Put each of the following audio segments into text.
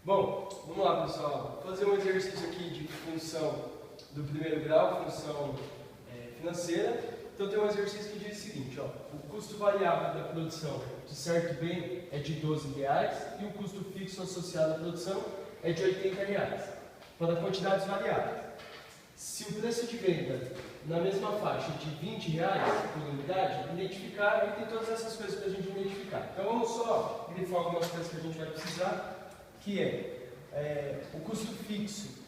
Bom, vamos lá pessoal, vou fazer um exercício aqui de função do primeiro grau, função financeira. Então tem um exercício que diz o seguinte, ó, o custo variável da produção de certo bem é de R$12 e o custo fixo associado à produção é de R$80 para quantidades variáveis. Se o preço de venda na mesma faixa de R$20 por unidade, identificar, e tem todas essas coisas para a gente identificar. Então vamos só grifar algumas coisas que a gente vai precisar, que é o custo fixo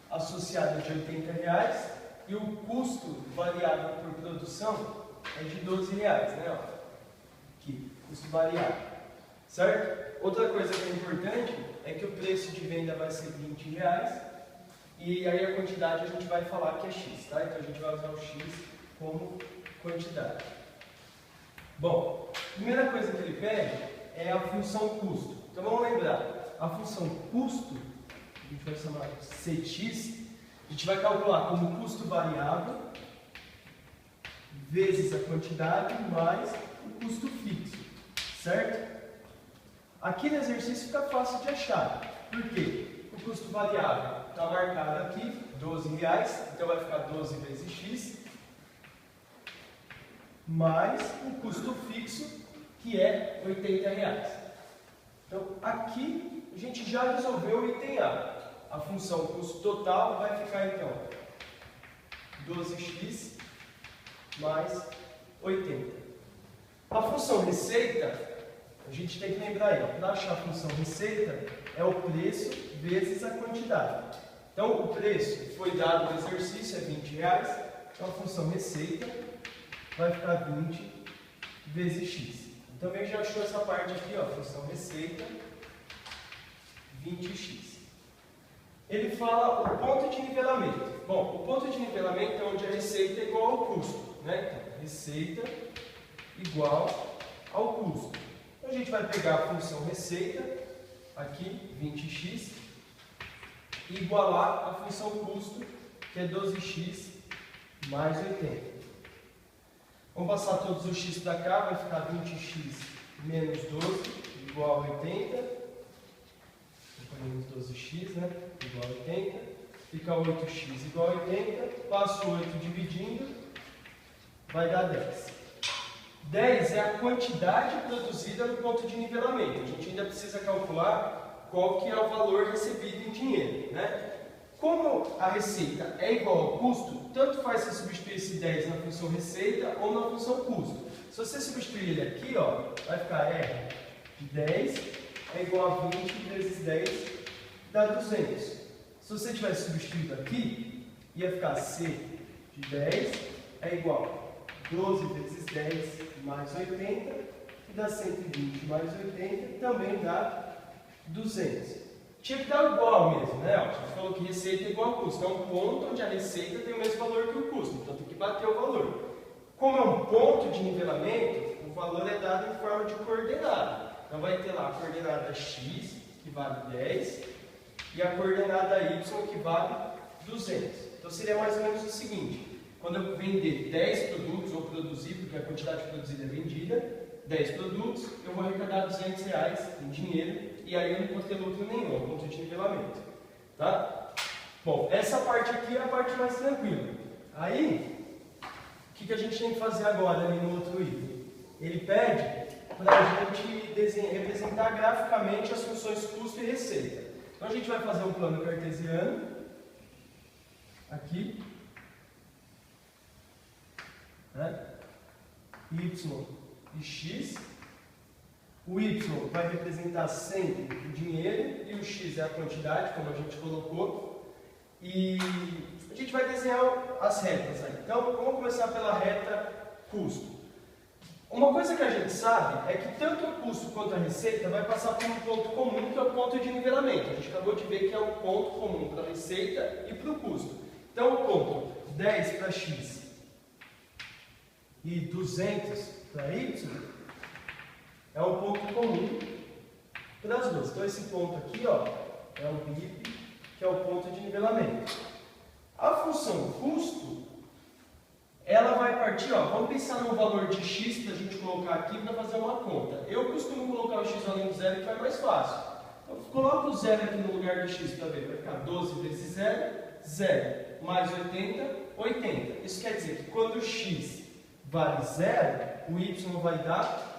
associado de R$80 e o custo variável por produção é de R$12, né? Ó, aqui, custo variável, certo? Outra coisa que é importante é que o preço de venda vai ser R$20 e aí a quantidade a gente vai falar que é X, tá? Então a gente vai usar o X como quantidade. Bom, a primeira coisa que ele pede é a função custo. Então vamos lembrar, a função custo, a gente vai chamar de Cx, a gente vai calcular como custo variável vezes a quantidade mais o custo fixo, certo? Aqui no exercício fica fácil de achar. Por quê? O custo variável está marcado aqui, R$12, então vai ficar 12 vezes X, mais o custo fixo, que é R$80. Então, aqui a gente já resolveu o item A. A função custo total vai ficar, então, 12x mais 80. A função receita, a gente tem que lembrar aí, para achar a função receita, é o preço vezes a quantidade. Então, o preço foi dado no exercício, é R$20, então a função receita vai ficar 20 vezes x. Então, a gente já achou essa parte aqui, ó, função receita, 20x. Ele fala o ponto de nivelamento. Bom, o ponto de nivelamento é onde a receita é igual ao custo, né? Então, receita igual ao custo. Então, a gente vai pegar a função receita, aqui, 20x, e igualar a função custo, que é 12x mais 80. Vamos passar todos os x para cá, vai ficar 20x menos 12 igual a 80. Menos 12x, né? Igual a 80. Fica 8x igual a 80. Passo 8 dividindo, vai dar 10. 10 é a quantidade produzida no ponto de nivelamento. A gente ainda precisa calcular qual que é o valor recebido em dinheiro, né? Como a receita é igual ao custo, tanto faz você substituir esse 10 na função receita ou na função custo. Se você substituir ele aqui, ó, vai ficar R de 10 é igual a 20 vezes 10 dá 200. Se você tivesse substituído aqui, ia ficar C de 10 é igual a 12 vezes 10 mais 80, que dá 120 mais 80, também dá 200. Tinha que dar igual mesmo, né? A gente falou que receita é igual ao custo. É um ponto onde a receita tem o mesmo valor que o custo, então tem que bater o valor. Como é um ponto de nivelamento, o valor é dado em forma de coordenada. Então vai ter lá a coordenada x, que vale 10, e a coordenada y, que vale 200. Então seria mais ou menos o seguinte: quando eu vender 10 produtos, ou produzir, porque a quantidade produzida é vendida, 10 produtos, eu vou arrecadar R$200 em dinheiro, e aí eu não vou ter lucro nenhum, é um ponto de nivelamento. Tá? Bom, essa parte aqui é a parte mais tranquila. Aí, o que a gente tem que fazer agora ali no outro item? Ele pede para a gente representar graficamente as funções custo e receita. Então a gente vai fazer um plano cartesiano, aqui, né? Y e X. O Y vai representar sempre o dinheiro e o X é a quantidade, como a gente colocou. E a gente vai desenhar as retas aí. Então vamos começar pela reta custo. Uma coisa que a gente sabe é que tanto o custo quanto a receita vai passar por um ponto comum, que é o ponto de nivelamento. A gente acabou de ver que é um ponto comum para a receita e para o custo. Então, o ponto 10 para x e 200 para y é um ponto comum para as duas. Então, esse ponto aqui, ó, é o BIP, que é o ponto de nivelamento. A função custo, ela vai partir, ó, vamos pensar no valor de x para a gente colocar aqui para fazer uma conta. Eu costumo colocar o x além do zero que vai mais fácil. Eu coloco o zero aqui no lugar do x para ver. Vai ficar 12 vezes 0, 0. Mais 80, 80. Isso quer dizer que quando o x vale 0, o y vai dar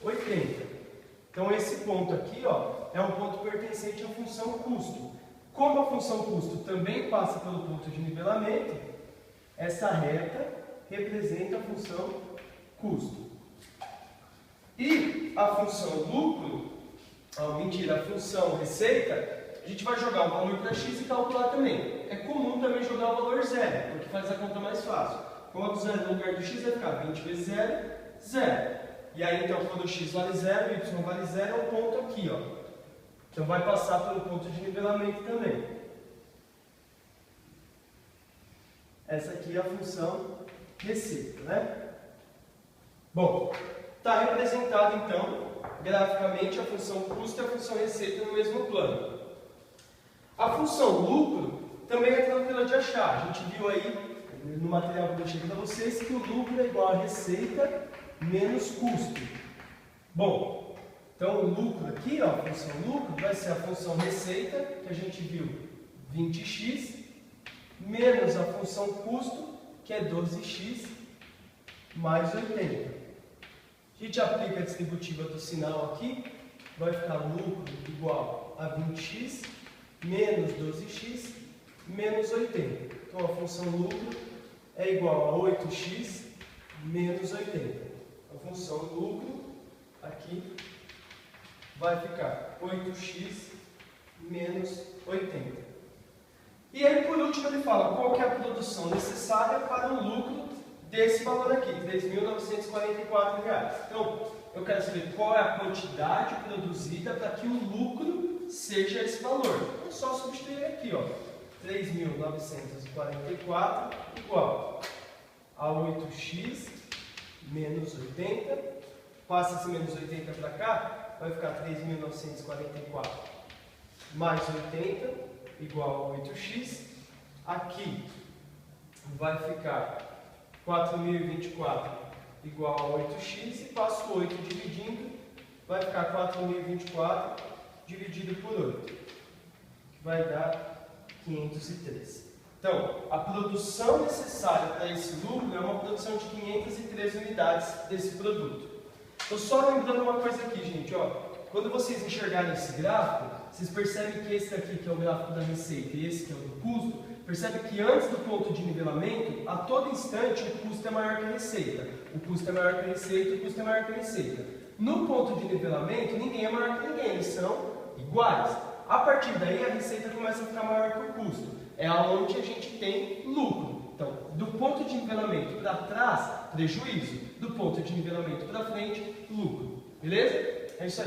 80. Então esse ponto aqui, ó, é um ponto pertencente à função custo. Como a função custo também passa pelo ponto de nivelamento, essa reta representa a função custo. E a função lucro, a função receita, a gente vai jogar o valor para x e calcular também. É comum também jogar o valor zero, porque faz a conta mais fácil. Coloco zero no lugar do x, vai ficar 20 vezes 0, 0. E aí, então, quando o x vale 0, o y vale 0, é o ponto aqui, ó. Então, vai passar pelo ponto de nivelamento também. Essa aqui é a função receita, né? Bom, está representado, então, graficamente, a função custo e a função receita no mesmo plano. A função lucro também é tranquila de achar. A gente viu aí no material que eu deixei para vocês que o lucro é igual a receita menos custo. Bom, então o lucro aqui, ó, a função lucro, vai ser a função receita, que a gente viu 20x, menos a função custo, que é 12x, mais 80. A gente aplica a distributiva do sinal aqui, vai ficar lucro igual a 20x, menos 12x, menos 80. Então a função lucro é igual a 8x, menos 80. A função lucro aqui vai ficar 8x menos 80. E aí, por último, ele fala qual que é a produção necessária para o lucro desse valor aqui, R$ 3.944. Então, eu quero saber qual é a quantidade produzida para que o lucro seja esse valor. É só substituir aqui, ó, 3.944 igual a 8x menos 80. Passa esse menos 80 para cá, vai ficar 3.944 mais 80 igual a 8x. Aqui vai ficar 4.024 igual a 8x. E passo 8 dividindo, vai ficar 4.024 dividido por 8, que vai dar 503. Então, a produção necessária para esse lucro é uma produção de 513 unidades desse produto. Então, só lembrando uma coisa aqui, gente, ó, quando vocês enxergarem esse gráfico, vocês percebem que esse aqui, que é o gráfico da receita, e esse que é o do custo, percebe que antes do ponto de nivelamento, a todo instante o custo é maior que a receita. O custo é maior que a receita, o custo é maior que a receita. No ponto de nivelamento, ninguém é maior que ninguém, eles são iguais. A partir daí, a receita começa a ficar maior que o custo. É onde a gente tem lucro. Então, do ponto de nivelamento para trás, prejuízo. Do ponto de nivelamento para frente, lucro. Beleza? É isso aí.